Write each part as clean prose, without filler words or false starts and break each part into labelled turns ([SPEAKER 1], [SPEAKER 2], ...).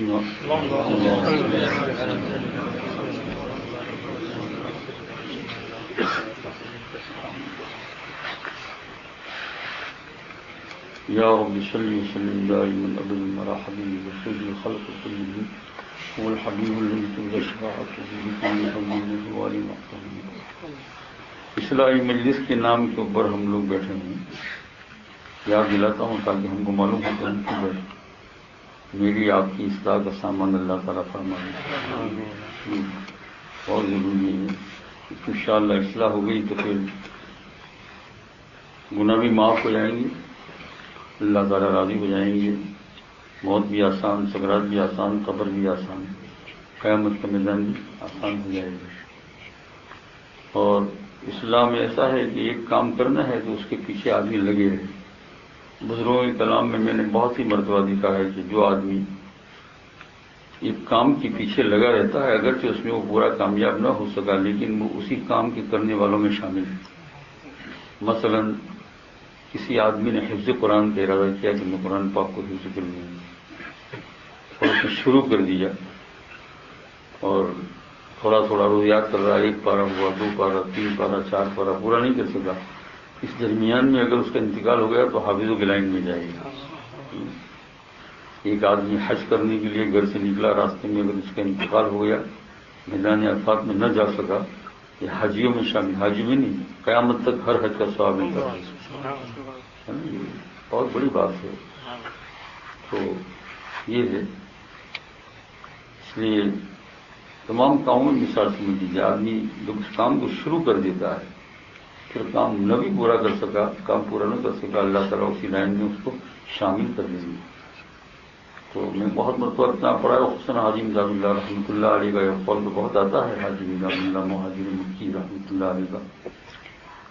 [SPEAKER 1] تسلیما یا رب صلی وسلم دائما ابدا على حبیبک وسید الخلق كلهم هو الحبیب الذی ترجى شفاعته بكل حبیب وآل محترم۔ اصلاحی مجلس کے نام کے اوپر ہم لوگ بیٹھے ہیں، یاد دلاتا ہوں تاکہ ہم کو معلوم ہو کہ ہم کیوں بیٹھے۔ میری آپ کی اصلاح کا سامان اللہ تعالیٰ فرمائے، بہت ضروری ہے۔ انشاءاللہ اصلاح ہو گئی تو پھر گناہ بھی معاف ہو جائیں گے، اللہ تعالیٰ راضی ہو جائیں گے، موت بھی آسان، سکرات بھی آسان، قبر بھی آسان، قیامت کا میدان بھی آسان ہو جائے گا۔ اور اسلام میں ایسا ہے کہ ایک کام کرنا ہے تو اس کے پیچھے آدمی لگے رہے۔ بزرگوں کے کلام میں میں نے بہت ہی مرتبہ دیکھا ہے کہ جو آدمی ایک کام کے پیچھے لگا رہتا ہے، اگرچہ اس میں وہ پورا کامیاب نہ ہو سکا لیکن وہ اسی کام کے کرنے والوں میں شامل ہے۔ مثلا کسی آدمی نے حفظ قرآن کا ارادہ کیا کہ میں قرآن پاک کو حفظ کروں گا، اور اس نے شروع کر دیا اور تھوڑا تھوڑا روز یاد کر رہا، ایک پارہ ہوا، 2 پارہ، 3 پارہ، 4 پارہ، پورا نہیں کر سکا۔ اس درمیان میں اگر اس کا انتقال ہو گیا تو حافظوں کی لائن میں جائے گا۔ ایک آدمی حج کرنے کے لیے گھر سے نکلا، راستے میں اگر اس کا انتقال ہو گیا، میدان عرفات میں نہ جا سکا، یہ حجیوں میں شامل، حج میں نہیں، قیامت تک ہر حج کا ثواب ملتا ہے۔ یہ بہت بڑی بات ہے۔ تو یہ ہے، اس لیے تمام کاموں میں مثال سمجھ لیجیے، آدمی جب اس کام کو شروع کر دیتا ہے پھر کام نہ بھی پورا کر سکا، کام پورا نہ کر سکا، اللہ تعالیٰ اسی لائن میں اس کو شامل کر دیں گے۔ تو میں بہت مرتبہ اتنا پڑھا ہے، خصوصاً حاجی مزاج اللہ رحمۃ اللہ علیہ کا یہ قول تو بہت آتا ہے، حاجی مزاج اللہ مہاجر مکی رحمۃ اللہ علیہ کا،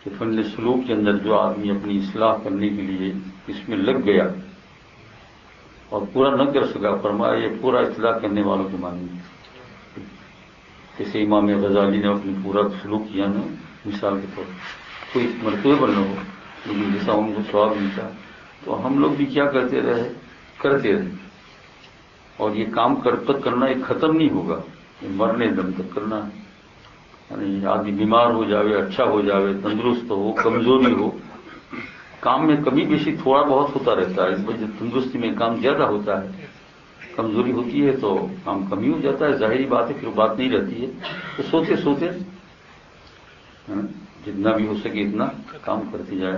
[SPEAKER 1] کہ فن سلوک کے اندر جو آدمی اپنی اصلاح کرنے کے لیے اس میں لگ گیا اور پورا نہ کر سکا، فرمایا یہ پورا اصلاح کرنے والوں کے معنی ہے۔ جیسے امام غزالی نے اپنی پورا سلوک کیا نا، مثال کے طور پر کوئی مرتبے پر نہ ہو لیکن جیسا ان کو ثواب ملتا، تو ہم لوگ بھی کیا کرتے رہے، اور یہ کام تک کرنا یہ ختم نہیں ہوگا، یہ مرنے دم تک کرنا ہے۔ یعنی آدمی بیمار ہو جاوے، اچھا ہو جاوے، تندرست ہو، کمزوری ہو، کام میں کمی بیشی تھوڑا بہت ہوتا رہتا ہے، اس وجہ تندرستی میں کام زیادہ ہوتا ہے، کمزوری ہوتی ہے تو کام کمی ہو جاتا ہے، ظاہری بات ہے، پھر بات نہیں رہتی ہے۔ تو سوتے سوتے جتنا بھی ہو سکے اتنا کام کرتے جائے۔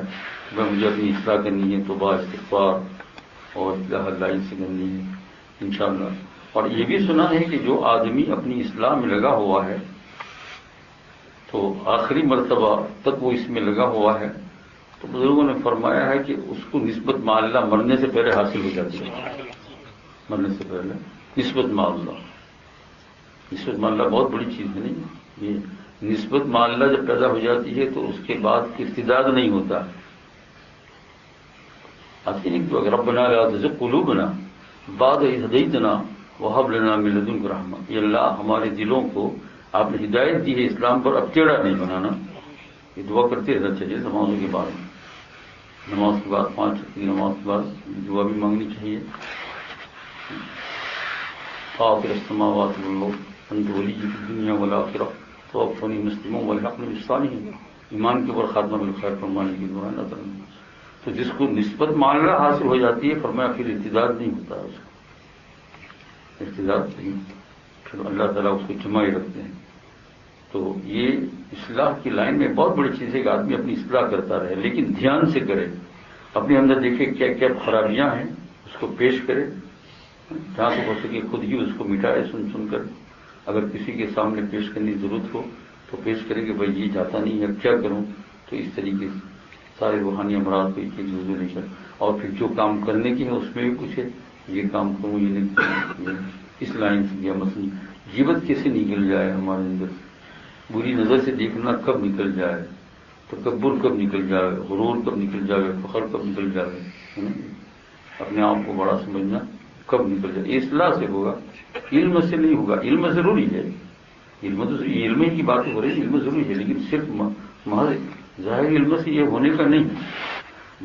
[SPEAKER 1] اگر مجھے اپنی اصلاح کرنی ہے تو استغفار اور اصلاح اللہ سے کرنی ہے انشاءاللہ۔ اور یہ بھی سنا ہے کہ جو آدمی اپنی اصلاح میں لگا ہوا ہے تو آخری مرتبہ تک وہ اس میں لگا ہوا ہے، تو بزرگوں نے فرمایا ہے کہ اس کو نسبت مع اللہ مرنے سے پہلے حاصل ہو جاتی ہے۔ مرنے سے پہلے نسبت مع اللہ، نسبت مع اللہ بہت بڑی چیز ہے، نہیں؟ یہ نسبت مع اللہ جب پیدا ہو جاتی ہے تو اس کے بعد ارتداد نہیں ہوتا۔ آتی نہیں تو ربنا لا تزغ قلوبنا بعد اذ ہدیتنا وہب لنا من لدنک رحمہ، یہ اللہ ہمارے دلوں کو آپ نے ہدایت دی ہے اسلام پر، اب ٹیڑھا نہیں بنانا۔ یہ دعا کرتے رہنا چاہیے نمازوں کے بعد، نماز کے بعد 5 وقت کی نماز کے بعد دعا بھی مانگنی چاہیے۔ فاطر السماوات والارض انت ولی فی الدنیا والآخرہ توفنی مسلما والحقنی بالصالحین، ایمان کے اوپر خاتمہ بالخیر فرمانے کی دعا نہ کرنا۔ تو جس کو نسبت مع اللہ حاصل ہو جاتی ہے، فرمایا پھر ارتداد نہیں ہوتا ہے، اس کو ارتداد نہیں، پھر اللہ تعالیٰ اس کو جمائی رکھتے ہیں۔ تو یہ اصلاح کی لائن میں بہت بڑی چیز ہے کہ آدمی اپنی اصلاح کرتا رہے، لیکن دھیان سے کرے، اپنے اندر دیکھے کیا کیا خرابیاں ہیں، اس کو پیش کرے، جہاں تک ہو سکے خود ہی اس کو مٹائے سن سن کر۔ اگر کسی کے سامنے پیش کرنے کی ضرورت ہو تو پیش کرے کہ بھائی یہ جاتا نہیں ہے، کیا کروں، تو اس طریقے سے سارے روحانی امراض کو ایک وضو لے کر، اور پھر جو کام کرنے کی ہے اس میں بھی پوچھے یہ کام کروں یہ نہیں کروں، اس لائن سے یا مثلا غیبت کیسے نکل جائے ہمارے اندر، بری نظر سے دیکھنا کب نکل جائے، تکبر کب نکل جائے، غرور کب نکل جائے، فخر کب نکل جائے، اپنے آپ کو بڑا سمجھنا کب نکل جائے، اصلاح سے ہوگا، علم سے نہیں ہوگا۔ علم ضروری ہے، علم ہی کی بات ہو رہی ہے، علم ضروری ہے، لیکن صرف محض ظاہری علم سے یہ ہونے کا نہیں،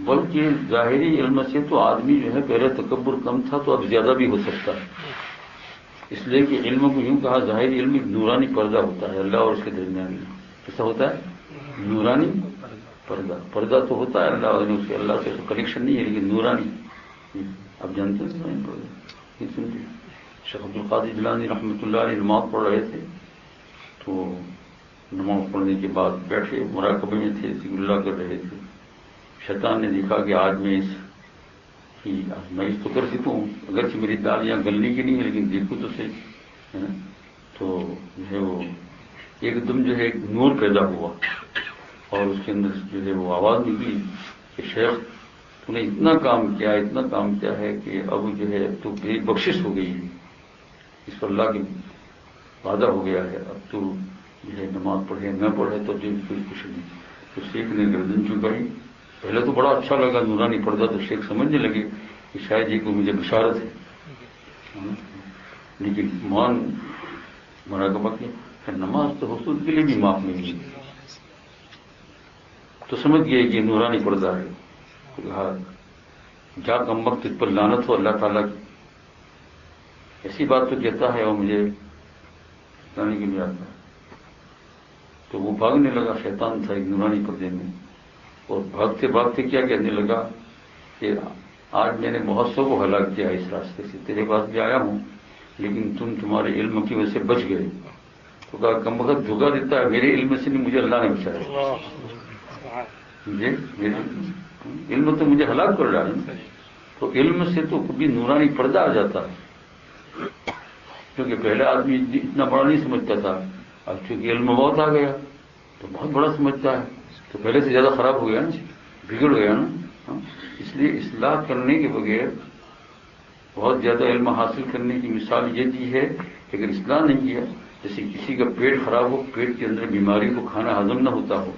[SPEAKER 1] بلکہ ظاہری علم سے تو آدمی جو ہے پہلے تکبر کم تھا تو اب زیادہ بھی ہو سکتا ہے، اس لیے کہ علم کو یوں کہا ظاہری علم ایک نورانی پردہ ہوتا ہے اللہ اور اس کے درمیان میں. کیسا ہوتا ہے؟ نورانی پردہ. پردہ تو ہوتا ہے اللہ اور اس کے اللہ سے کنیکشن نہیں ہے لیکن نورانی. آپ جانتے ہیں نورانی پردہ؟ یہ سنتے شیخ عبد القادر جیلانی رحمۃ اللہ علیہ نماز پڑھ رہے تھے تو نماز پڑھنے کے بعد بیٹھے مراقبے میں تھے ذکر اللہ کر رہے تھے. شیطان نے دیکھا کہ آج میں اس تو کر دیتا ہوں اگرچہ میری دالیاں گلنے کی نہیں ہے لیکن دیکھو تو صحیح ہے نا. تو جو ہے وہ ایک دم جو ہے ایک نور پیدا ہوا اور اس کے اندر جو ہے وہ آواز نکلی کہ شیخ تو نے اتنا کام کیا ہے کہ اب جو ہے تو میری بخشش ہو گئی ہے, اس پر اللہ کی وعدہ ہو گیا ہے, اب تو جو ہے نماز پڑھے نہ پڑھے تو جو کوئی کچھ نہیں. تو شیخ نے گردن چکائی. پہلے تو بڑا اچھا لگا نورانی پڑھتا تو شیخ سمجھنے لگے کہ شاید یہ کوئی مجھے بشارت ہے, لیکن مان مراقبہ کیا پھر نماز تو حصول کے لیے بھی معاف نہیں ہوئی تو سمجھ گئے کہ نورانی پردہ ہے. کہا جا کم وقت اس پر لعنت ہو اللہ تعالیٰ کی, ایسی بات تو کہتا ہے اور مجھے بتانے کے لیے آتا ہے. تو وہ بھاگنے لگا, شیطان تھا ایک نورانی پردے میں, اور بھاگتے بھاگتے کیا کہنے لگا کہ آج میں نے بہت سو کو ہلاک کیا اس راستے سے, تیرے پاس بھی آیا ہوں لیکن تمہارے علم کی وجہ سے بچ گئے. تو کہا کم وقت دھوکہ دیتا ہے, میرے علم سے نہیں مجھے اللہ نے بچایا, مجھے میرے علم تو مجھے ہلاک کر رہا ہے. تو علم سے تو کبھی نورانی پردہ آ جاتا ہے, کیونکہ پہلے آدمی اتنا بڑا نہیں سمجھتا تھا, اب چونکہ علم بہت آ گیا تو بہت بڑا سمجھتا ہے, تو پہلے سے زیادہ خراب ہو گیا نا, بگڑ گیا نا. اس لیے اصلاح کرنے کے بغیر بہت زیادہ علم حاصل کرنے کی مثال یہ دی ہے کہ اگر اصلاح نہیں کیا, جیسے کسی کا پیٹ خراب ہو, پیٹ کے اندر بیماری کو کھانا ہضم نہ ہوتا ہو,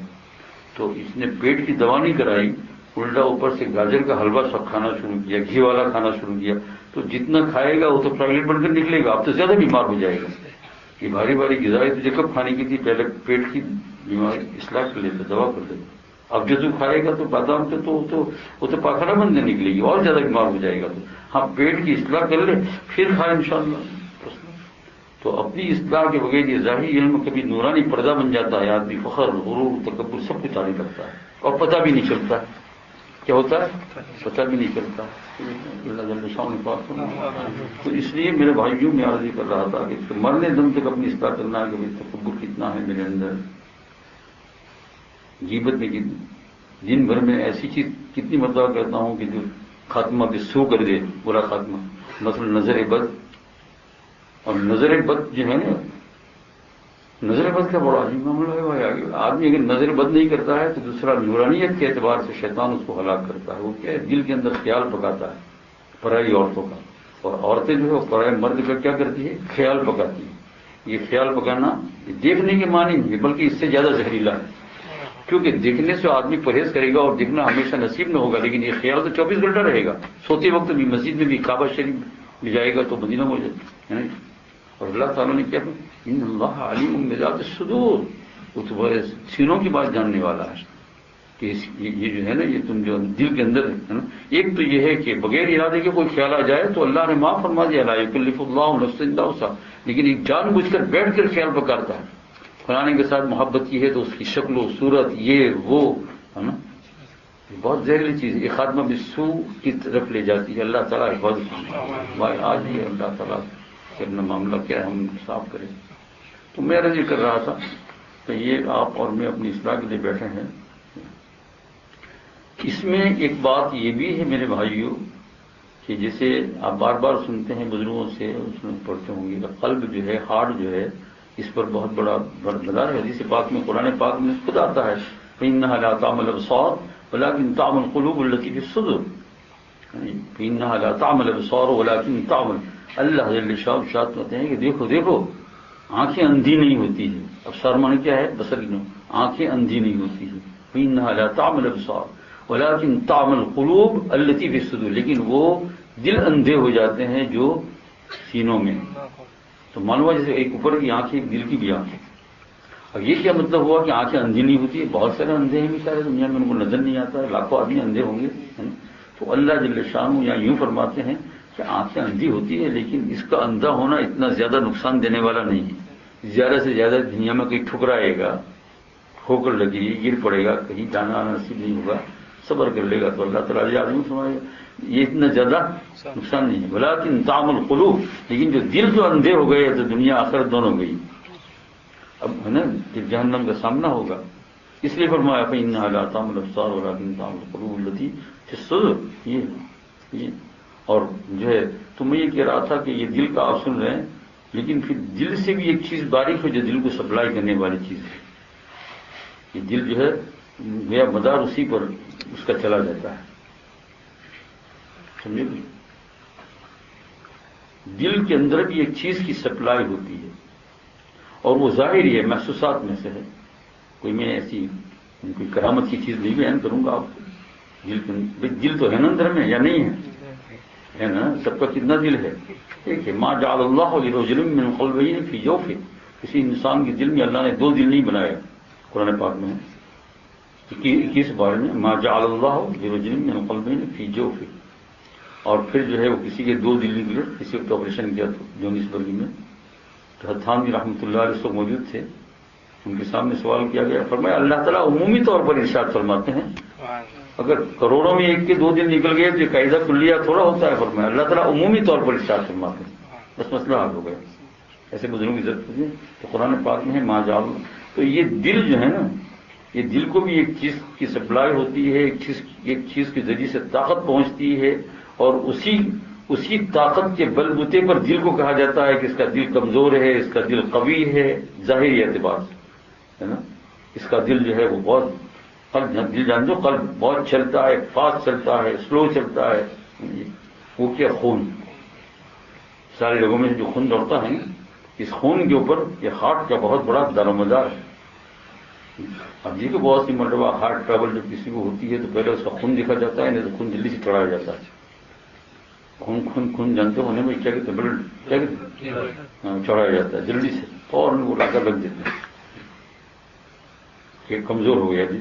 [SPEAKER 1] تو اس نے پیٹ کی دوا نہیں کرائی, الٹا اوپر سے گاجر کا حلوہ سب کھانا شروع کیا, گھی والا کھانا شروع کیا, تو جتنا کھائے گا وہ تو ٹوائلٹ بن کر نکلے گا, اب تو زیادہ بیمار ہو جائے گا. یہ بھاری بھاری غذائیں تجھے کب کھانے کی تھی, پہلے پیٹ کی بیماری اصلاح کر لیتے, دوا کر لیتے. اب جو تو کھائے گا تو بادام سے وہ تو پاخانہ بند نکلے گی, اور زیادہ بیمار ہو جائے گا. تو ہاں پیٹ کی اصلاح کر لے پھر کھائے انشاءاللہ. تو اپنی اصلاح کے بغیر یہ ظاہری علم کبھی نورانی پردہ بن جاتا ہے, آدمی فخر غرور تکبر سب کچھ طاری کرتا ہے اور پتہ بھی نہیں چلتا کیا ہوتا ہے, پتہ بھی نہیں چلتا. تو اس لیے میرے بھائیوں میں عرض کر رہا تھا کہ مرنے دم تک اپنی اصلاح کرنا ہے کہ تکبر کتنا ہے میرے اندر, غیبت میں کتنی, دن بھر میں ایسی چیز کتنی مرتبہ کرتا ہوں کہ جو خاتمہ بھی سو کر دے, برا خاتمہ. مثلا نظر بد, اور نظر بد جو ہے نا, نظر بد کا بڑا عجیب معاملہ ہے بھائی. آدمی اگر نظر بد نہیں کرتا ہے تو دوسرا نورانیت کے اعتبار سے شیطان اس کو ہلاک کرتا ہے. وہ کیا ہے, دل کے اندر خیال پکاتا ہے پرائی عورتوں کا, اور عورتیں جو ہے پرائے مرد کا کیا کرتی ہے, خیال پکاتی ہے. یہ خیال پکانا دیکھنے کے معنی نہیں ہے بلکہ اس سے زیادہ زہریلا ہے, کیونکہ دیکھنے سے آدمی پرہیز کرے گا اور دیکھنا ہمیشہ نصیب نہ ہوگا, لیکن یہ خیال تو 24 گھنٹہ رہے گا. سوتے وقت بھی مسجد میں بھی کعبہ شریف لے جائے گا تو مدینہ ہو جائے. اور اللہ تعالیٰ نے کیا, ان اللہ علیم بذات الصدور, وہ تمہارے سینوں کی بات جاننے والا ہے کہ یہ جو ہے نا, یہ تم جو دل کے اندر ہے نا. ایک تو یہ ہے کہ بغیر ارادے کے کوئی خیال آ جائے تو اللہ نے معاف فرما دیا, لا یکلف اللہ نفسا الا وسعها, لیکن ایک جان بوجھ کر بیٹھ کر خیال پکارتا ہے فلانے کے ساتھ محبت کی ہے تو اس کی شکل و صورت یہ وہ ہے نا, بہت زہریلی چیز ہے. یہ خاتمہ بالسوء کی طرف لے جاتی ہے. اللہ تعالیٰ حفاظت فرمائے. آج یہ اللہ تعالیٰ کہ اپنا معاملہ کیا ہے ہم صاف کریں. تو میں عرض کر رہا تھا کہ یہ آپ اور میں اپنی اصلاح کے لیے بیٹھے ہیں. اس میں ایک بات یہ بھی ہے میرے بھائیوں کہ جیسے آپ بار بار سنتے ہیں بزرگوں سے, اس میں پڑھتے ہوں گے کہ قلب جو ہے, ہارٹ جو ہے, اس پر بہت بڑا مدار ہے. حدیث پاک میں, قرآن پاک میں خود آتا ہے فإنها لا تعمل الأبصار ولكن تعمل القلوب التي في الصدور, فإنها لا تعمل الأبصار ولكن تعمل. اللہ جل شاہ کہتے ہیں کہ دیکھو دیکھو, آنکھیں اندھی نہیں ہوتی ہیں. ابصار معنی کیا ہے, بصر کی, آنکھیں اندھی نہیں ہوتی ہیں. فإنها لا تعمل الأبصار ولكن تعمل القلوب التي في الصدور, لیکن وہ دل اندھے ہو جاتے ہیں جو سینوں میں. تو معلوم ہوا جیسے ایک اوپر کی آنکھ ہے, ایک دل کی بھی آنکھ ہے. اب یہ کیا مطلب ہوا کہ آنکھیں اندھی نہیں ہوتی ہے؟ بہت سارے اندھے ہیں بیچارے دنیا میں, ان کو نظر نہیں آتا ہے, لاکھوں آدمی اندھے ہوں گے. تو اللہ جل شانہ یہاں یوں فرماتے ہیں کہ آنکھیں اندھی ہوتی ہے لیکن اس کا اندھا ہونا اتنا زیادہ نقصان دینے والا نہیں ہے. زیادہ سے زیادہ دنیا میں کہیں ٹھکرائے گا، ٹھوکر لگے گی، گر پڑے گا، کہیں جانا آنا نصیب نہیں ہوگا، صبر کر لے گا تو اللہ تعالیٰ آدمی سمجھے گا یہ اتنا زیادہ نقصان نہیں ہے. ولیکن تعم القلوب، لیکن جو دل جو اندھے ہو گئے تو دنیا آخرت دونوں گئی. اب ہے نا جہنم کا سامنا ہوگا. اس لیے فرمایا فإنها لا تعمى الأبصار ولكن تعمى القلوب التي في الصدور. یہ اور جو ہے تو میں یہ کہہ رہا تھا کہ یہ دل کا آپ سن رہے ہیں، لیکن پھر دل سے بھی ایک چیز باریک ہے جو دل کو سپلائی کرنے والی چیز ہے. یہ دل جو ہے میرا مدار اسی پر اس کا چلا جاتا ہے. سمجھے؟ دل کے اندر بھی ایک چیز کی سپلائی ہوتی ہے اور وہ ظاہری ہے، محسوسات میں سے ہے. کوئی میں ایسی کوئی کرامت کی چیز نہیں بیان کروں گا آپ کو. دل تو ہے نا اندر میں یا نہیں ہے نا؟ سب کا کتنا دل ہے؟ ایک ہے. ما جعل اللہ لرجل من قلبین فی جوفہ، کسی انسان کے دل میں اللہ نے دو دل نہیں بنائے. قرآن پاک میں 21 بارے میں ما جعل اللہ لرجل من قلبین فی جوفہ. اور پھر جو ہے وہ کسی کے دو دل نکلے. کسی وقت آپریشن کیا تو جونسبرگ میں تو حتھانی رحمۃ اللہ علیہ وسلم موجود تھے. ان کے سامنے سوال کیا گیا. فرمایا اللہ تعالیٰ عمومی طور پر ارشاد فرماتے ہیں اگر کروڑوں میں ایک کے دو دل نکل گئے تو یہ قاعدہ کلیہ تھوڑا ہوتا ہے. فرمایا اللہ تعالیٰ عمومی طور پر ارشاد فرماتے ہیں، بس مسئلہ حل ہو گیا. ایسے بزرگوں کی ضرورت ہوتی ہے. تو قرآن پاک میں ہے ما جعل. تو یہ دل جو ہے نا، یہ دل کو بھی ایک چیز کی سپلائی ہوتی ہے، ایک چیز کے ذریعے سے طاقت پہنچتی ہے اور اسی طاقت کے بل بوتے پر دل کو کہا جاتا ہے کہ اس کا دل کمزور ہے، اس کا دل قوی ہے ظاہری اعتبار سے، ہے نا. اس کا دل جو ہے وہ بہت قلب، دل جان دو قلب بہت چلتا ہے، فاسٹ چلتا ہے، سلو چلتا ہے. وہ کیا خون، سارے لوگوں میں جو خون دوڑتا ہے اس خون کے اوپر یہ ہارٹ کا بہت بڑا دار و مدار ہے. اب یہ کہ بہت سی مرتبہ ہارٹ ٹربل جب کسی کو ہوتی ہے تو پہلے اس کا خون دیکھا جاتا ہے، نہیں تو خون جلدی سے چڑھایا جاتا ہے. خون جانتے ہونے میں کیا کہتے ہیں، بلڈ کیا کہتے ہیں، چڑھایا جاتا ہے جلدی سے، فوراً وہ لا کر رکھ دیتے ہیں کہ کمزور ہو گیا جی.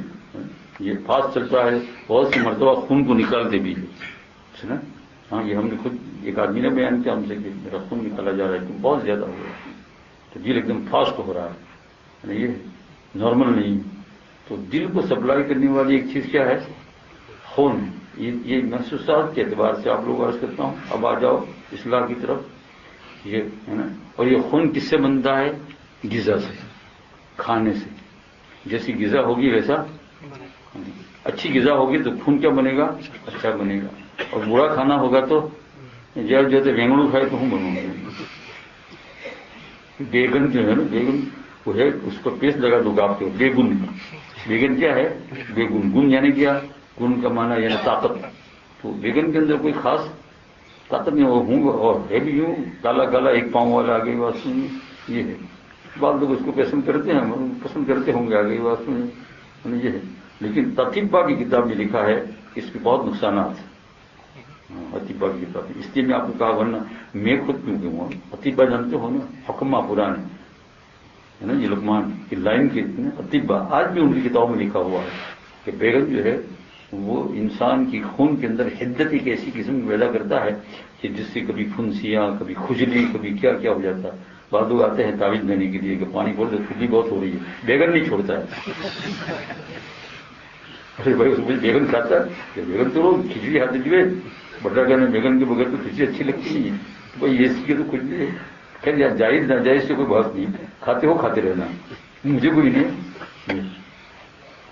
[SPEAKER 1] یہ فاسٹ چلتا ہے، بہت سی مرتبہ خون کو نکالتے بھی ہے. ہاں یہ ہم نے خود ایک آدمی نے بیان کیا ہم سے کہ میرا خون نکالا جا رہا ہے، بہت زیادہ ہو رہا ہے، تو دل ایک دم فاسٹ ہو رہا ہے، یہ نارمل نہیں. تو دل کو سپلائی کرنے والی ایک چیز کیا ہے؟ خون. یہ محسوسات کے اعتبار سے آپ لوگ عرض کرتا ہوں. اب آ جاؤ اصلاح کی طرف. یہ ہے نا، اور یہ خون کس سے بنتا ہے؟ غذا سے، کھانے سے. جیسی غذا ہوگی ویسا، اچھی غذا ہوگی تو خون کیا بنے گا؟ اچھا بنے گا. اور برا کھانا ہوگا تو جب جو رینگڑو کھائے تو ہوں بنوں گا. بیگن جو ہے نا، بیگن وہ ہے، اس کو پیسٹ لگا دو آپ کو. بیگن کیا ہے؟ بیگن گن یعنی کیا؟ گن کا معنی یعنی طاقت. تو بیگن کے اندر کوئی خاص طاقت نہیں. وہ ہوں اور ہے بھی یوں کالا کالا ایک پاؤں والا آگے بات سنیے. یہ ہے بعض لوگ اس کو پسند کرتے ہیں، پسند کرتے ہوں گے آگے بات سنیے. یہ ہے. لیکن اطباء کی کتاب میں لکھا ہے اس کے بہت نقصانات ہیں. اطباء کی کتاب، اس لیے میں آپ کو کہا، ورنہ میں خود کیوں کہ ہوں. اطباء جانتے ہو نا، حکمہ پرانے ہے نا، یہ لقمان کی لائن کے اطباء آج بھی ان کی کتابوں میں لکھا ہوا ہے کہ بیگن جو ہے وہ انسان کی خون کے اندر حدت ایک ایسی قسم پیدا کرتا ہے کہ جس سے کبھی پھنسیاں، کبھی کھجلی، کبھی کیا کیا ہو جاتا ہے. بعض لوگ آتے ہیں تعویذ دینے کے لیے کہ پانی کھول دو، کھجلی بہت ہو رہی ہے. بیگن نہیں چھوڑتا ہے. ارے بھائی اس میں بیگن کھاتا ہے کہ بیگن تو روز کھجلی ہاتھ دیجیے. بٹر گھر میں بیگن کے بغیر تو کھجلی اچھی لگتی نہیں ہے. بھائی یہ کی تو کھجلی ہے. خیر یار جائز ناجائز سے کوئی بات نہیں، کھاتے ہو کھاتے رہنا، مجھے کوئی نہیں.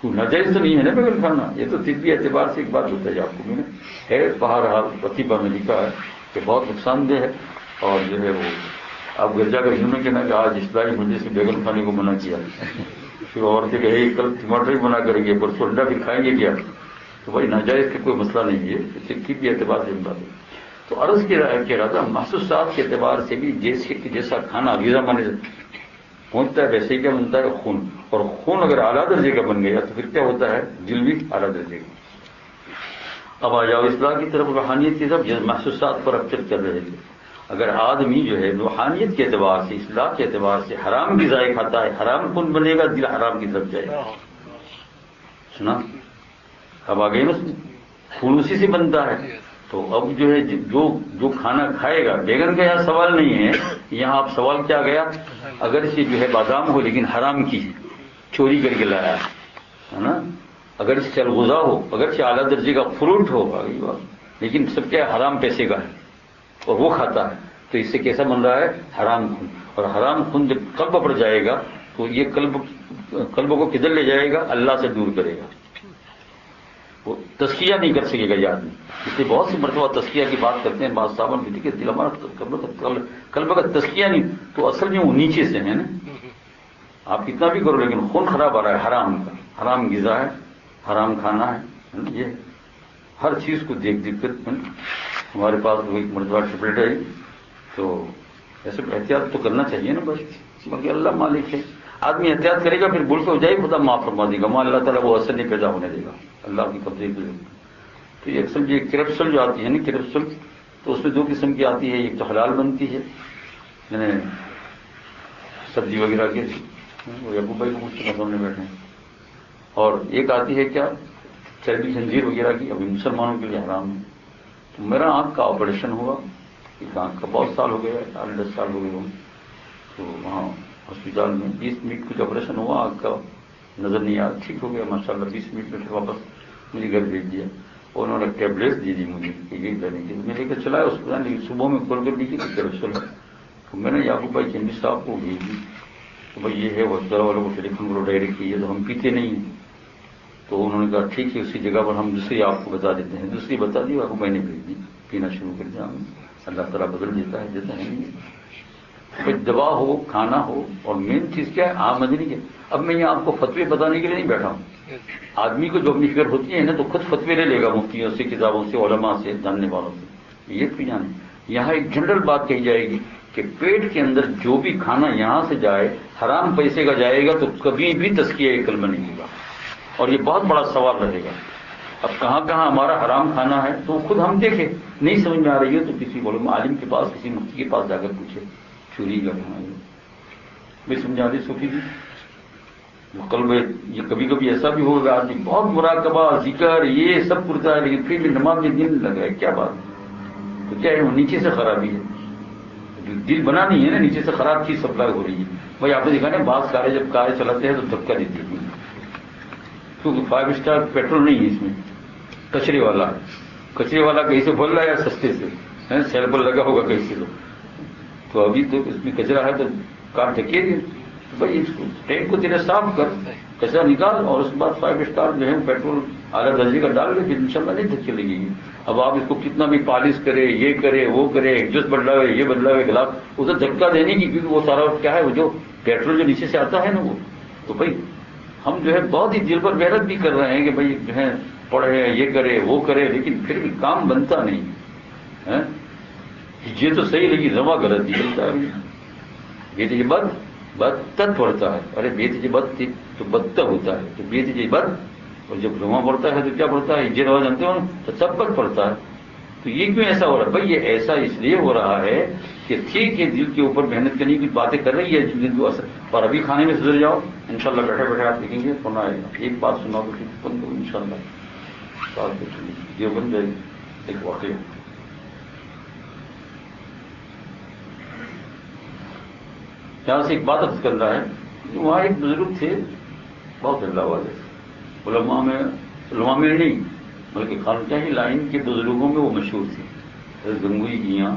[SPEAKER 1] ناجائز تو نہیں ہے نا بیگن کھانا. یہ تو طبی اعتبار سے ایک بات بتائی آپ کو میں نے. ہے بہرحال اطباء میں لکھا ہے کہ بہت نقصان دہ ہے. اور جو ہے وہ آپ گھر جا کر یوں نہ کہنا کہ آج اصلاحی مجلس سے بیگن کھانے کو منع کیا. پھر عورتیں کہے کل ٹماٹر ہی بنا کریں گے، پرسوں انڈا پھر کھائیں گے کیا. تو بھائی ناجائز کا کوئی مسئلہ نہیں ہے، طبی اعتبار سے بات ہے. تو عرض کہہ رہا تھا محسوسات کے اعتبار سے بھی جیسا کھانا غذا مانے پہنچتا ہے ویسے ہی کیا بنتا ہے؟ خون. اور خون اگر اعلیٰ درجے کا بن گیا تو پھر کیا ہوتا ہے؟ دل بھی اعلیٰ درجے کا. اب آ جاؤ اصلاح کی طرف. روحانیت کی طرف محسوسات پر اب چل رہے تھے. اگر آدمی جو ہے روحانیت کے اعتبار سے، اصلاح کے اعتبار سے حرام غذائیں کھاتا ہے، حرام خون بنے گا، دل حرام کی طرف جائے گا. سنا؟ اب آ گئی نا، خون اسی سے بنتا ہے. تو اب جو ہے جو کھانا کھائے گا، بیگن کا یہاں سوال نہیں ہے، یہاں آپ سوال کیا گیا، اگر اسے جو ہے بادام ہو لیکن حرام کی چوری کر کے لایا ہے نا، اگر اس سے الغذا ہو، اگر سے اعلیٰ درجے کا فروٹ ہو، لیکن سب کیا حرام پیسے کا ہے اور وہ کھاتا ہے، تو اس سے کیسا بن رہا ہے، حرام خون. اور حرام خون جب قلب پر جائے گا تو یہ قلب کو کدھر لے جائے گا، اللہ سے دور کرے گا، وہ تزکیہ نہیں کر سکے گا یہ آدمی. اس لیے بہت سی مرتبہ تزکیہ کی بات کرتے ہیں بعض صاحب بھی کہ دل ہمارا قلب کا تزکیہ نہیں، تو اصل میں وہ نیچے سے ہے نا، آپ کتنا بھی کرو لیکن خون خراب آ رہا ہے حرام کا، حرام غذا ہے، حرام کھانا ہے. یہ ہر چیز کو دیکھ کر ہمارے پاس ایک مرتبہ ٹپلیٹ ہے، تو ایسے احتیاط تو کرنا چاہیے نا، بس باقی اللہ مالک ہے. آدمی احتیاط کرے گا پھر بول کے ہو جائے خدا معاف فرما دے گا، وہاں اللہ تعالیٰ وہ اثر نہیں پیدا ہونے دے گا، اللہ کی قبضے کے. تو یہ اکثر یہ کرپسل جو آتی ہے نا، کرپسل تو اس میں دو قسم کی آتی ہے، ایک تو حلال بنتی ہے یعنی سبزی وغیرہ کے، وہ یعقوب بھائی کو مجھ سے سامنے بیٹھے ہیں، اور ایک آتی ہے کیا چربی خنزیر وغیرہ کی، ابھی مسلمانوں کے لیے حرام ہے. تو میرا آنکھ کا آپریشن ہوا، ایک آنکھ کا بہت سال ہو گیا، 8-10 سال ہو گئے ہوں، تو وہاں ہاسپٹل میں 20 منٹ کچھ آپریشن ہوا، آنکھ کا نظر نہیں آیا، ٹھیک ہو گیا ماشاءاللہ. 20 منٹ میں پھر واپس مجھے گھر بھیج دیا، اور انہوں نے ٹیبلیٹس دی مجھے کہ یہ کرنے کی. میں لے کر چلایا اس کو، لیکن صبح میں کھول کر دی کہ کرپسل ہے. تو میں نے یعقوب بھائی چندی صاحب کو بھیج دی تو بھائی یہ ہے، ہاسپٹل والوں کو ٹیلی فون کرو ڈائریکٹ کی ہے، تو ہم پیتے نہیں ہیں. تو انہوں نے کہا ٹھیک ہے، اسی جگہ پر ہم دوسری آپ کو بتا دیتے ہیں. دوسری بتا دی، آپ کو میں نے بھیج دی، پینا شروع کر دیا. اللہ تعالیٰ بدل دیتا ہے، دیتا ہے نہیں. کوئی دوا ہو، کھانا ہو، اور مین چیز کیا ہے، آمدنی کیا. اب میں یہاں آپ کو فتوے بتانے کے لیے نہیں بیٹھا ہوں. آدمی کو جو اپنی فکر ہوتی ہے نا تو خود فتوے لے لے گا مفتیوں سے، کتابوں سے، علماء سے، جاننے والوں سے. یہ بھی جانے یہاں ایک جنرل بات کہی جائے گی کہ پیٹ کے اندر جو بھی کھانا یہاں سے جائے حرام پیسے کا جائے گا تو کبھی بھی تزکیہ قلب نہیں ہوگا، اور یہ بہت بڑا سوال رہے گا. اب کہاں کہاں ہمارا حرام کھانا ہے تو خود ہم دیکھیں، نہیں سمجھ میں آ رہی ہے تو کسی علماء عالم کے پاس، کسی مفتی کے پاس جا کر پوچھے چوری کا کھانا ہے. میں سمجھا دی صوفی جی قلب یہ کبھی کبھی ایسا بھی ہوگا آدمی بہت مراقبہ ذکر یہ سب کرتا ہے لیکن پھر بھی نماز میں دل لگ رہا ہے، کیا بات ہے؟ تو کیا ہے، وہ نیچے سے خرابی ہے، دل بنا نہیں ہے نا، نیچے سے خراب چیز سپلائی ہو رہی ہے. بھائی آپ نے دیکھا نا بعض کاریں جب کاریں چلاتے ہیں تو دھکا دیتی ہے، کیونکہ 5 اسٹار پیٹرول نہیں ہے اس میں، کچرے والا ہے. کچرے والا کہیں سے بول رہا ہے یا سستے سے سیل پر لگا ہوگا کہیں سے. تو ابھی تو اس میں کچرا ہے تو کار ڈھکیے گی. بھائی اس کو ٹینک کو تیرے صاف کر، کچرا نکال، اور اس کے بعد 5 اسٹار جو ہے پیٹرول اعلیٰ درجے کا ڈال کے پھر انشاءاللہ نہیں دھکے لگے گی. اب آپ اس کو کتنا بھی پالش کرے، یہ کرے وہ کرے، ایڈجسٹ بدلاوے یہ بدلاوے گلاس، اسے دھکا دینے کی، کیونکہ وہ سارا کیا ہے، وہ جو پیٹرول جو نیچے سے آتا ہے نا وہ. تو بھائی ہم جو ہے بہت ہی دل پر محنت بھی کر رہے ہیں کہ بھائی جو ہے پڑھے یہ کرے وہ کرے، لیکن پھر بھی کام بنتا نہیں ہے. یہ تو صحیح لگی زما غلط ہی چلتا ہے. یہ تو بد بدتر پڑتا ہے، ارے بیت جی بد تو بدتر ہوتا ہے، تو بیت جی بد، اور جب جمعہ پڑتا ہے تو کیا پڑتا ہے، یہ رواج جانتے ہو تو سب بد پڑتا ہے. تو یہ کیوں ایسا ہو رہا ہے؟ بھائی یہ ایسا اس لیے ہو رہا ہے کہ ٹھیک ہے دل کے اوپر محنت کرنے کی باتیں کر رہی ہے دل کو اثر، اور ابھی کھانے میں سدھر جاؤ انشاءاللہ بیٹھے بیٹھے آپ دیکھیں گے سنا آئے گا. ایک بات سنا تو بند کرو انشاءاللہ یہ بن جائے گی. ایک واقعہ یہاں سے ایک بات عرض کر رہا ہے، وہاں ایک بزرگ تھے بہت اللہ والے، علماء میں نہیں بلکہ خانقاہ لائن کے بزرگوں میں وہ مشہور تھے. گنگوئی کی یہاں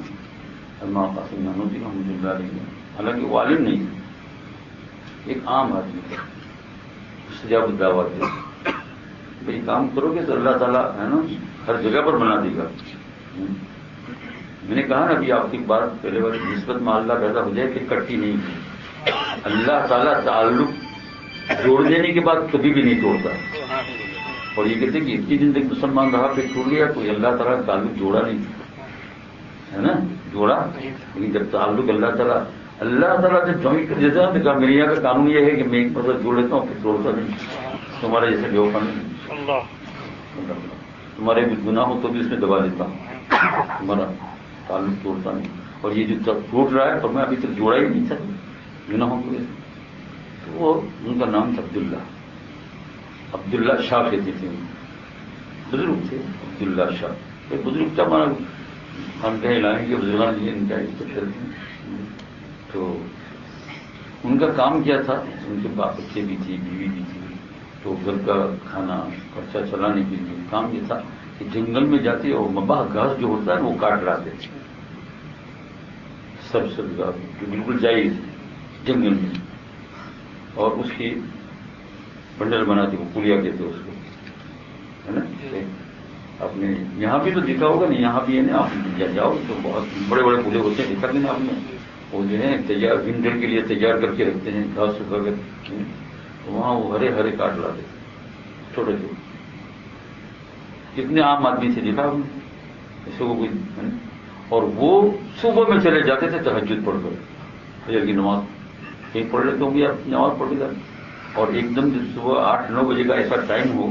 [SPEAKER 1] علامہ قاسم نانوتوی رحمۃ اللہ علیہ، حالانکہ وہ عالم نہیں تھے، ایک عام آدمی تھا، استجاب الدعوات تھے. بھائی کام کرو گے تو اللہ تعالیٰ ہے نا ہر جگہ پر بنا دے گا. میں نے کہا نا ابھی آپ کی بات پہلے والی نسبت میں اللہ پیدا ہو جائے کہ کٹی نہیں کی. اللہ تعالیٰ تعلق جوڑ دینے کے بعد کبھی بھی نہیں توڑتا. اور یہ کہتے ہیں کہ اتنی دن تک مسلمان رہا پھر ٹوٹ گیا، کوئی اللہ تعالیٰ کا تعلق جوڑا نہیں ہے نا، جوڑا. لیکن جب تعلق اللہ تعالیٰ جب جوائن کر دیتا ہے تو کہا میرے یہاں کا قانون یہ ہے کہ میں ایک مرتبہ جوڑ لیتا ہوں پھر توڑتا نہیں. تمہارا جیسے بیوقع نہیں، تمہارے بھی گناہ ہو تو بھی اس میں دبا دیتا ہوں، تمہارا تعلق توڑتا نہیں. اور یہ جو ٹوٹ رہا ہے اور میں ابھی تک جوڑا ہی نہیں تھا گناہوں کو. تو وہ ان کا نام تھا عبداللہ شاہ کہتے تھے، بزرگ تھے عبداللہ شاہ. بزرگ کیا مانا ہم کہیں لائیں گے بزرگان جی ان کا تو ان کا کام کیا تھا، ان کے بچے بھی تھی، بیوی بھی تھی، تو گھر کا کھانا خرچہ چلانے کے لیے کام یہ تھا کہ جنگل میں جاتے اور مباح گھاس جو ہوتا ہے وہ کاٹ لاتے تھے، سب گھاس جو بالکل جائز جنگل میں، اور اس کی بنڈل بناتے وہ پولیا کہتے اس کو، ہے نا؟ اپنے یہاں بھی تو دیکھا ہوگا نا، یہاں بھی ہے نا، آپ جاؤ تو بہت بڑے بڑے پولے ہوتے ہیں، دیکھا نہیں آپ نے، وہ جو ہے تیار ونٹر کے لیے تیار کر کے رکھتے ہیں گھاس سکھا کر، تو وہاں وہ ہرے ہرے کاٹ لاتے چھوٹے چھوٹے، کتنے عام آدمی سے دیکھا ہم نے ایسے کو کوئی، اور وہ صبح میں چلے جاتے تھے تہجد پڑھ کر، فجر کی نماز کہیں پڑھ لیتے ہوں گے آپ، نماز پڑھ کے جاتے، اور ایک دم جب صبح 8-9 بجے کا ایسا ٹائم ہو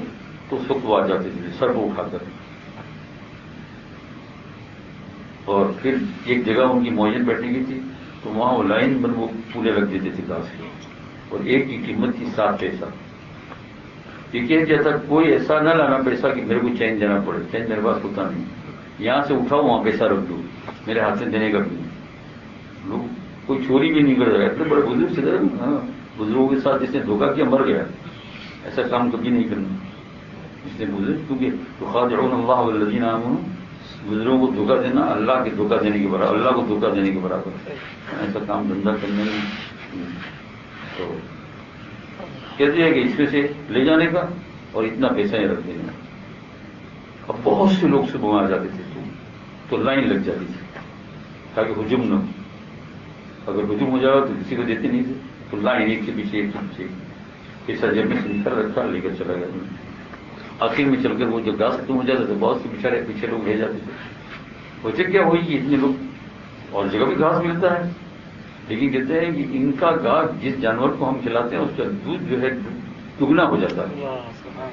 [SPEAKER 1] تو اس وقت وہ آ جاتے تھے سر کو اٹھا کر، اور پھر ایک جگہ ان کی معین بیٹھنے کی تھی تو وہاں وہ لائن بند وہ پورے رکھ دیتے تھے گھاس کے، اور ایک کی قیمت تھی 7 پیسہ۔ یہ کہہ دیا تھا کوئی ایسا نہ لانا پیسہ کہ میرے کو چین دینا پڑے، چین میرے پاس ہوتا نہیں، یہاں سے اٹھاؤ وہاں پیسہ رکھ دو، میرے ہاتھ سے دینے کا بھی نہیں، لوگ کوئی چوری بھی نہیں کر رہا ہے، اتنے بڑے بزرگ سے بزرگوں کے ساتھ جس نے دھوکہ کیا مر گیا، ایسا کام کبھی نہیں کرنا اس نے بزرگ، کیونکہ یخادعون اللہ والذین آمنوا، بزرگوں کو دھوکہ دینا اللہ کے دھوکہ دینے کے برابر، اللہ کو دھوکہ دینے کے برابر، ایسا کام دھندا کرنے میں تو کہتے ہیں کہ اس میں سے لے جانے کا اور اتنا پیسہ ہی رکھ دینا۔ اب بہت سے لوگ صبح آ جاتے تھے تو لائن لگ جاتی تھی تاکہ ہجوم نہ ہو، اگر ہجوم ہو جائے تو کسی کو دیتے نہیں تھے، تو لائن ایک کے پیچھے ایک کے پیچھے پیسہ جیب میں سے نکل رکھا لے کر چلا گیا، آخر میں چل کر وہ جو گاس ختم ہو جاتا تھا بہت سے بیچارے پیچھے لوگ لے جاتے تھے، وجہ کیا ہوئی کہ اتنے لوگ، اور جگہ بھی گھاس ملتا ہے لیکن کہتے ہیں کہ ان کا گھاس جس جانور کو ہم کھلاتے ہیں اس کا دودھ جو ہے دگنا ہو جاتا ہے،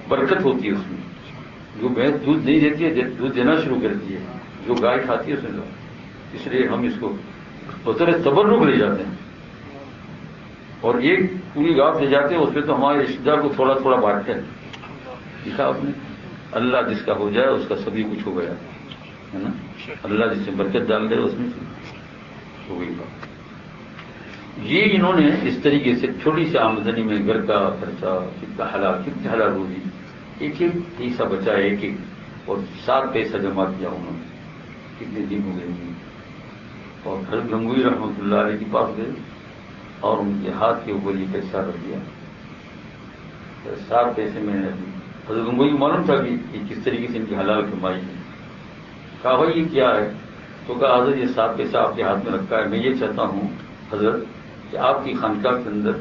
[SPEAKER 1] برکت ہوتی ہے اس میں، جو بھینس دودھ نہیں دیتی ہے دودھ دینا شروع کرتی ہے، جو گائے کھاتی ہے اس میں، اس لیے ہم اس کو بطور تبرک لے جاتے ہیں، اور ایک پوری گھاس لے جاتے ہیں، اس پہ تو ہمارے رشتے دار کو تھوڑا تھوڑا بانٹتے ہیں، دیکھا آپ نے، اللہ جس کا ہو جائے اس کا سبھی کچھ ہو گیا ہے نا، اللہ جس سے برکت ڈال دے اس میں ہو گئی بات۔ یہ انہوں نے اس طریقے سے چھوٹی سی آمدنی میں گھر کا خرچہ، کتنا حلال روزی، ایک ایک پیسہ بچایا، ایک ایک، اور 7 پیسہ جمع کیا انہوں نے، کتنے دن ہو گئے، اور حضرت گنگوئی رحمۃ اللہ علیہ کے پاس گئے اور ان کے ہاتھ کے اوپر یہ پیسہ رکھ دیا، 7 پیسے میں حضرت گنگوئی کو معلوم تھا کہ کس طریقے سے ان کی حلال کمائی ہے، کہا بھائی یہ کیا ہے، تو کہا حضرت یہ 7 پیسہ آپ کے ہاتھ میں رکھا ہے، میں یہ چاہتا ہوں حضرت کہ آپ کی خانقاہ کے اندر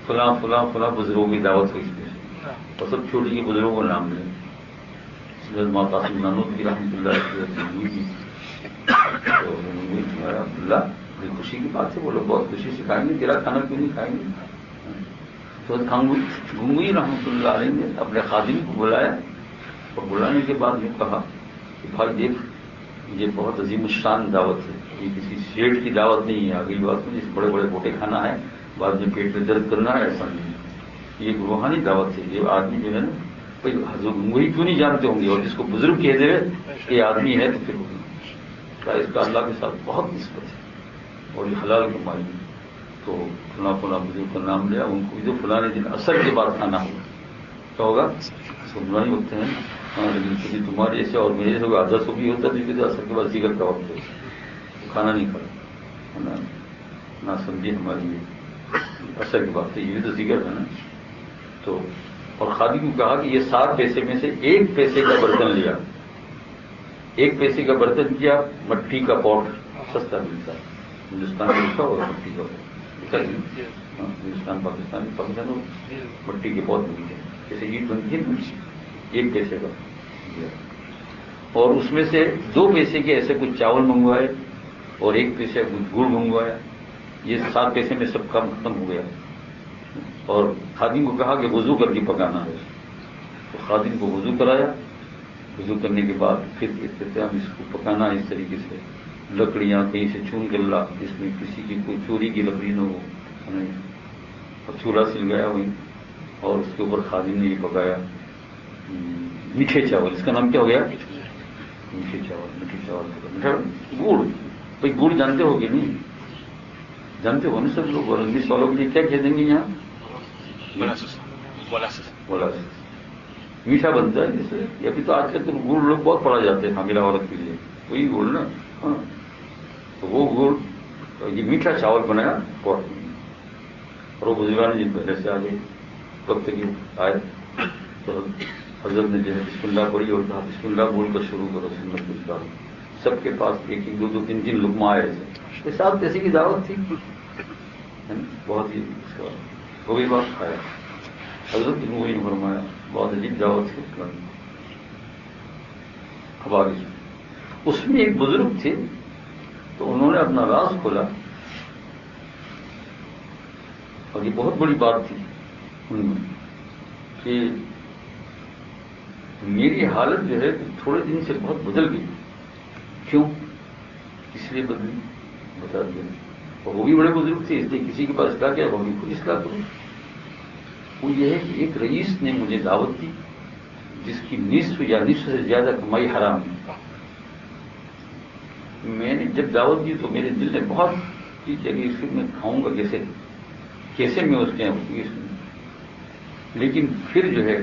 [SPEAKER 1] فلاں فلاں فلاں بزرگوں کی دعوت ہوئی ہے، اور سب چھوٹی کے بزرگوں کو نام لیں، حضرت قاسم نانوتوی رحمۃ اللہ علیہ، اللہ بڑی خوشی کی بات ہے، وہ لوگ بہت خوشی سے کھائیں گے، تیرا کھانا کیوں نہیں کھائیں گے، تو گنگوئی رحمۃ اللہ علیہ نے اپنے خادم کو بلایا، اور بلانے کے بعد یہ کہا کہ بھائی دیکھ یہ بہت عظیم الشان دعوت ہے، یہ کسی سیٹ کی دعوت نہیں ہے، آگے بات میں جس بڑے بڑے بوٹے کھانا ہے بعد میں پیٹ میں درد کرنا ہے، ایسا نہیں ہے، یہ ایک روحانی دعوت ہے، یہ آدمی جو ہے نا بھائی حضرت گنگوئی کیوں نہیں جانتے ہوں گے، اور جس کو بزرگ کہہ دے یہ آدمی ہے تو پھر اس کا اللہ کے ساتھ بہت نسبت ہے، اور یہ حلال کمائی ہے، تو فلاں فلاں بزرگ کا نام لیا، ان کو جو فلاں دن عصر کے بعد کھانا ہوگا، کیا ہوگا سننا ہی ہوتے ہیں، لیکن کبھی تمہارے ایسے اور میرے جیسے آدھا سو بھی ہوتا ہے تو اثر کے بعد ذکر کا وقت ہے، کھانا نہیں کھانا نہ سمجھے ہماری اثر کی بات ہے، یہ بھی تو ذکر ہے نا، تو اور خادم کو کہا کہ یہ 7 پیسے میں سے 1 پیسے کا برتن لیا، 1 پیسے کا برتن کیا، مٹی کا پاٹ سستا ملتا ہے ہندوستان میں، لکھا ہوگا مٹی کا پاٹ، ہندوستان پاکستان مٹی کے پاٹ ملتے ہیں، جیسے اینٹ بنتی ہے 1 پیسے کا، اور اس میں سے 2 پیسے کے ایسے کچھ چاول منگوائے اور 1 پیسے کچھ گڑ منگوایا، یہ 7 پیسے میں سب کام ختم ہو گیا، اور خادم کو کہا کہ وضو کر کے پکانا ہے، تو خادم کو وضو کرایا، وضو کرنے کے بعد پھر ہم اس کو پکانا اس طریقے سے، لکڑیاں کہیں سے چون کر لا جس میں کسی کی کوئی چوری کی لکڑی نہ ہو، اور چولہا سل گیا وہیں، اور اس کے اوپر خادم نے یہ پکایا میٹھے چاول، اس کا نام کیا ہو گیا میٹھے چاول میٹھا گڑ. بھائی گڑ جانتے ہو کہ نہیں؟ جانتے ہو نا سب لوگ. اور انگلش والوں کے لیے کیا کہہ دیں گے یہاں؟ مولاسس. میٹھا بنتا ہے جس سے. ابھی تو آج کل تو گڑ لوگ بہت پڑا جاتے ہیں حاملہ عورت کے لیے. وہی گڑ نا. ہاں تو وہ گڑ یہ میٹھا چاول بنایا اور وہ بزرگان جن پہلے سے آگے وقت کی آئے تو حضرت نے جو ہے بسم اللہ پڑھی اور کہا بسم اللہ بول کر شروع کرو سنت کچھ بات. سب کے پاس ایک ایک دو تین لقمہ آئے تھے. ساتھ پیسے کی دعوت تھی بہت ہی. وہی بات کھایا. حضرت نے وہی فرمایا بہت عجیب دعوت تھی. اب آگے اس میں ایک بزرگ تھے تو انہوں نے اپنا راز کھولا اور یہ بہت بڑی بات تھی ان میں کہ میری حالت جو ہے تھوڑے دن سے بہت بدل گئی. کیوں؟ اس لیے بدلی بتا دیا. اور وہ بھی بڑے بزرگ تھے اس لیے کسی کے پاس اصلاح کیا وہ بھی خود اصلاح کروں. وہ یہ ہے کہ ایک رئیس نے مجھے دعوت دی جس کی نصف یا نصف سے زیادہ کمائی حرام ہے. میں نے جب دعوت دی تو میرے دل نے بہت کی کہ اس کو میں کھاؤں گا کیسے میں اس کے. لیکن پھر جو ہے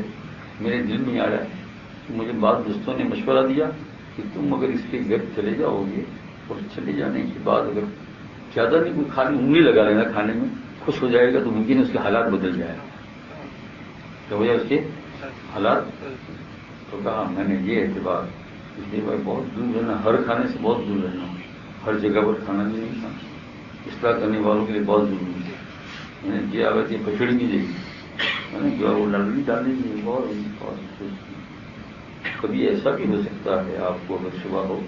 [SPEAKER 1] میرے دل میں آیا مجھے بعض دوستوں نے مشورہ دیا کہ تم اگر اس کے گھر چلے جاؤ گے اور چلے جانے کے بعد اگر زیادہ نہیں کوئی خالی انگلی لگا لینا کھانے میں خوش ہو جائے گا تو ممکن اس کے حالات بدل جائے. کیا وجہ اس کے حالات. تو کہا میں نے یہ اعتبار اس لیے بھائی بہت دور رہنا, ہر کھانے سے بہت دور رہنا, ہر جگہ پر کھانا بھی نہیں کھانا. اصلاح کرنے والوں کے لیے بہت ضروری ہے. میں نے کیا اگر یہ پچھڑ نہیں دے گی میں نے کیا وہ لڑکی ڈالنے کی بہت. کبھی ایسا بھی ہو سکتا ہے آپ کو اگر شبہ ہو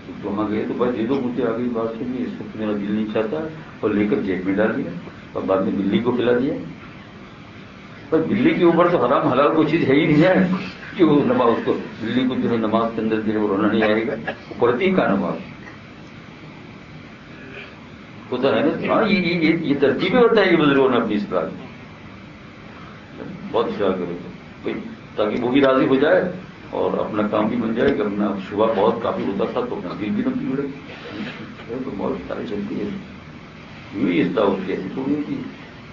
[SPEAKER 1] تو وہاں گئے تو بس دے دو مجھے آگے بات سنیے اس وقت میرا دل نہیں چاہتا اور لے کر جیب میں ڈال دیا اور بعد میں بلی کو کھلا دیا. پر بلی کے اوپر تو حرام حلال کوئی چیز ہے ہی نہیں ہے کہ وہ نماز اس کو بلی کو جو ہے نماز کے اندر جو ہے وہ رونا نہیں آئے گا. وہ پڑھتی کا نماز ہوتا ہے نا. ہاں یہ ترتیبیں ہوتا ہے یہ بزرگوں نے اپنی اصلاح کی بہت خیال کرے تاکہ وہ بھی راضی ہو جائے اور اپنا کام بھی بن جائے. کہ اپنا شبہ بہت کافی ہوتا تھا تو اپنا دل بھی نہ بگڑے. تو بہت ساری چلتی ہے یوں ہی اصلاح ہوتی ہے. ایسی تو نہیں تھی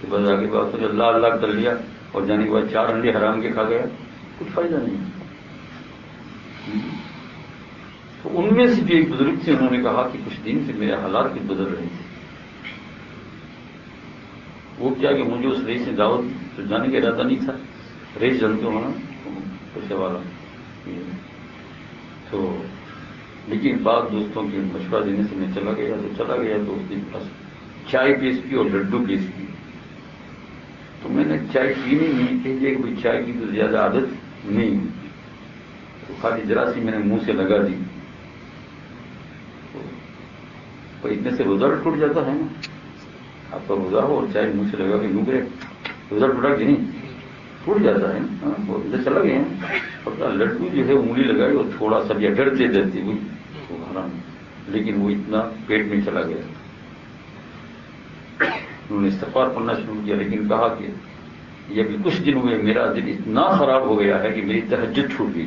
[SPEAKER 1] کہ بس آگے بات تو اللہ اللہ کر لیا اور جانے کے بعد 4 انڈے حرام کے کھا گیا کچھ فائدہ نہیں. تو ان میں سے جو ایک بزرگ تھے انہوں نے کہا کہ کچھ دن سے میرے حالات بھی بدل رہے تھے. وہ کیا کہ مجھے اس رئیس نے دعوت تو جانے کا ارادہ نہیں تھا. رئیس جانتے ہو نا پیسے والا. تو لیکن بعض دوستوں کے مشورہ دینے سے میں چلا گیا تو اس دن بس چائے پیش کی اور لڈو پیش کی. تو میں نے چائے پینی نہیں کہیے کہ چائے کی تو زیادہ عادت نہیں تو خالی ذرا سی میں نے منہ سے لگا دی. تو اتنے سے روزہ ٹوٹ جاتا ہے نا. آپ کا روزہ ہو اور چائے منہ سے لگا کے یوں کرے روزہ ٹوٹا کہ نہیں ٹوٹ جاتا ہے نا. بہت ادھر چلا گئے ہیں اور لڈو جو ہے انگلی لگائی اور تھوڑا سا بھی ڈرتے ہوئی وہ حرام لیکن وہ اتنا پیٹ میں چلا گیا. انہوں نے استغفار پڑھنا شروع کیا لیکن کہا کہ یہ بھی کچھ دن ہوئے میرا دل اتنا خراب ہو گیا ہے کہ میری تہجد چھوٹ گئی,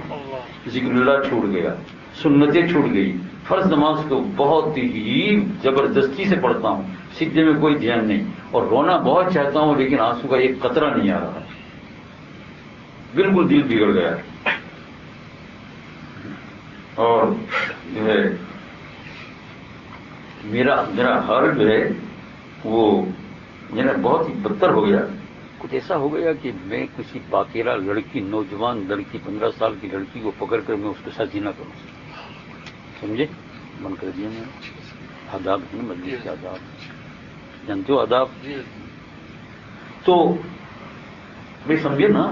[SPEAKER 1] ذکر اللہ چھوٹ گیا, سنتیں چھوٹ گئی, فرض نماز کو بہت ہی زبردستی سے پڑھتا ہوں, سجدے میں کوئی دھیان نہیں اور رونا بہت چاہتا ہوں لیکن آنسو کا ایک قطرہ نہیں آ رہا. بالکل دل بگڑ گیا اور جو ہے میرا حال جو ہے وہ میرا بہت ہی بدتر ہو گیا. کچھ ایسا ہو گیا کہ میں کسی باقیرہ لڑکی نوجوان لڑکی 15 سال کی لڑکی کو پکڑ کر میں اس کے ساتھ زنا کروں. سمجھے من کر دیا میں آداب ہے مجلس کے آداب جانتے ہو آداب. تو بھائی سمجھے نا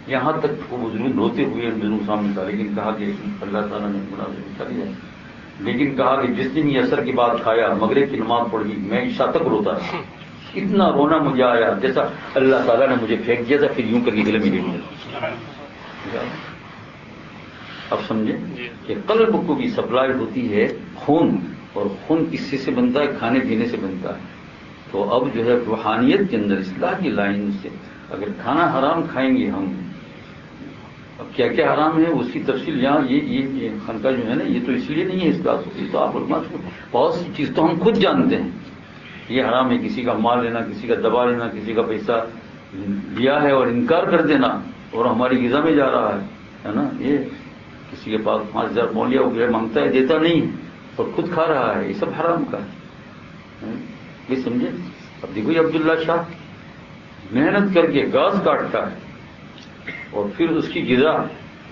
[SPEAKER 1] یہاں تک وہ بزرگ روتے ہوئے بزرگ سامنے تھا لیکن کہا کہ اللہ تعالیٰ نے مناسب کر دیا. لیکن کہا کہ جس دن یہ عصر کی بات کھایا مغرب کی نماز پڑھی میں عشاء تک روتا ہے. اتنا رونا مجھے آیا جیسا اللہ تعالیٰ نے مجھے پھینک دیا تھا پھر یوں کر کے گلے میں گر گیا. اب سمجھے کہ قلب کو بھی سپلائی ہوتی ہے خون اور خون کس سے بنتا ہے کھانے پینے سے بنتا ہے. تو اب جو ہے روحانیت کے اندر اصلاح کی لائن سے اگر کھانا حرام کھائیں گے ہم اب کیا کیا حرام ہے اس کی تفصیل یہاں یہ خانقاہ جو ہے نا، یہ تو اس لیے نہیں ہے اس کلاس ہوتی، تو آپ علماء کو بہت سی چیز تو ہم خود جانتے ہیں یہ حرام ہے، کسی کا مال لینا، کسی کا دبا لینا، کسی کا پیسہ لیا ہے اور انکار کر دینا اور ہماری غذا میں جا رہا ہے نا، یہ کسی کے پاس 5,000 مولیا ہو گیا مانگتا ہے دیتا نہیں ہے اور خود کھا رہا ہے، یہ سب حرام کا ہے، یہ سمجھے؟ اب دیکھو یہ عبداللہ شاہ محنت کر کے گھاس کاٹتا ہے اور پھر اس کی غذا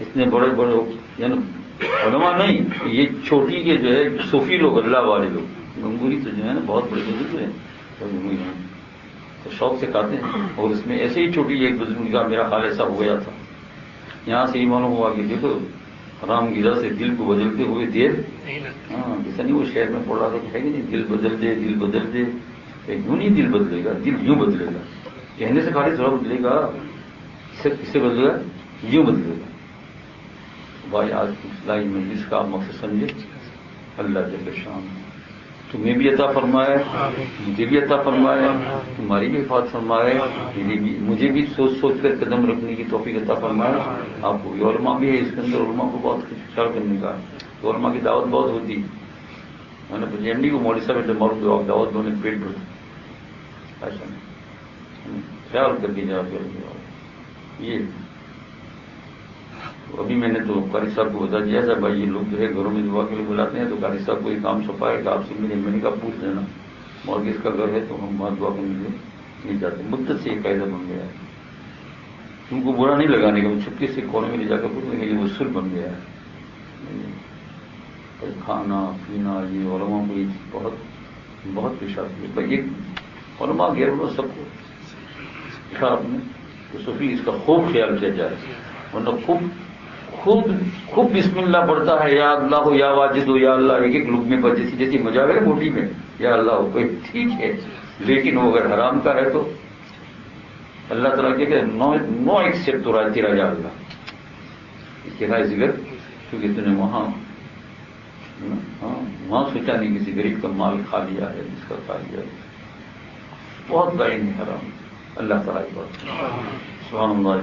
[SPEAKER 1] اتنے بڑے بڑے یعنی علماء نہیں، یہ چھوٹی کے جو ہے صوفی لوگ، اللہ والے لوگ، گنگوری تو جو ہے نا بہت بڑے بزرگ ہیں تو شوق سے کھاتے ہیں، اور اس میں ایسے ہی چھوٹی ایک بزرگ کا میرا حال ایسا ہو گیا تھا، یہاں سے ہی معلوم ہوا کہ دیکھو حرام غذا سے دل کو بدلتے ہوئے دیر، ہاں جیسا نہیں وہ شہر میں پڑھ رہا تھا کہ ہے کہ نہیں، دل بدل دے دل بدل دے، یوں نہیں دل بدلے گا، دل یوں بدلے گا، کہنے سے خالی تھوڑا بدلے گا، کس سے بدلے گا؟ یوں بدلے گا۔ بھائی آج اصلاحی مجلس کا آپ مقصد سمجھے، اللہ جل شان تمہیں بھی عطا فرمائے، مجھے بھی عطا فرمائے، تمہاری بھی حفاظت فرمائے، مجھے بھی سوچ سوچ کر قدم رکھنے کی توفیق عطا فرمائے، آپ کو بھی۔ علماء بھی ہے اس کے اندر، علماء کو بہت خیال کرنے کا، تو علماء کی دعوت بہت ہوتی ہے، میں نے پھر ایم ڈی کو مولوی صاحب نے معلوم دو آپ دعوت دو نے پیٹ بھر ایسا نہیں، خیال کر کے جواب یہ۔ ابھی میں نے تو قاری صاحب کو بتا دیا تھا بھائی یہ لوگ جو ہے گھروں میں دعا کے لیے بلاتے ہیں، تو قاری صاحب کو یہ کام سونپائے کہ آپ سے میں نے کہا پوچھ لینا مورگیز کا گھر ہے تو ہم وہاں دعا کرنے کے لیے نہیں جاتے، مدت سے یہ قاعدہ بن گیا ہے، ان کو برا نہیں لگانے کا، چھپکے سے کونے میں لے جا کر پوچھنے کے لیے وہ سر بن گیا ہے، کھانا پینا یہ علماء کو بہت بہت پیش آتی ہے، ایک علماء غیر علماء سب کو لکھا آپ نے تو صوفی اس کا خوب خیال کیا جائے، ورنہ خوب بسم اللہ پڑھتا ہے، یا اللہ ہو یا واجد ہو یا اللہ، ایک ایک لقمے پر جیسی جیسی مجاوے ہے موٹی میں یا اللہ ہو کوئی ٹھیک ہے، لیکن وہ اگر حرام کا ہے تو اللہ تعالیٰ کہ نو ایکسپٹ تو رہا تیرا یا اللہ، کہنا ہے ذکر کیونکہ تم نے وہاں سوچا نہیں کسی غریب کا مال کھا لیا ہے، جس کا کھا لیا ہے، بہت بڑی حرام، اللہ تعالیٰ کی بات سبحان اللہ۔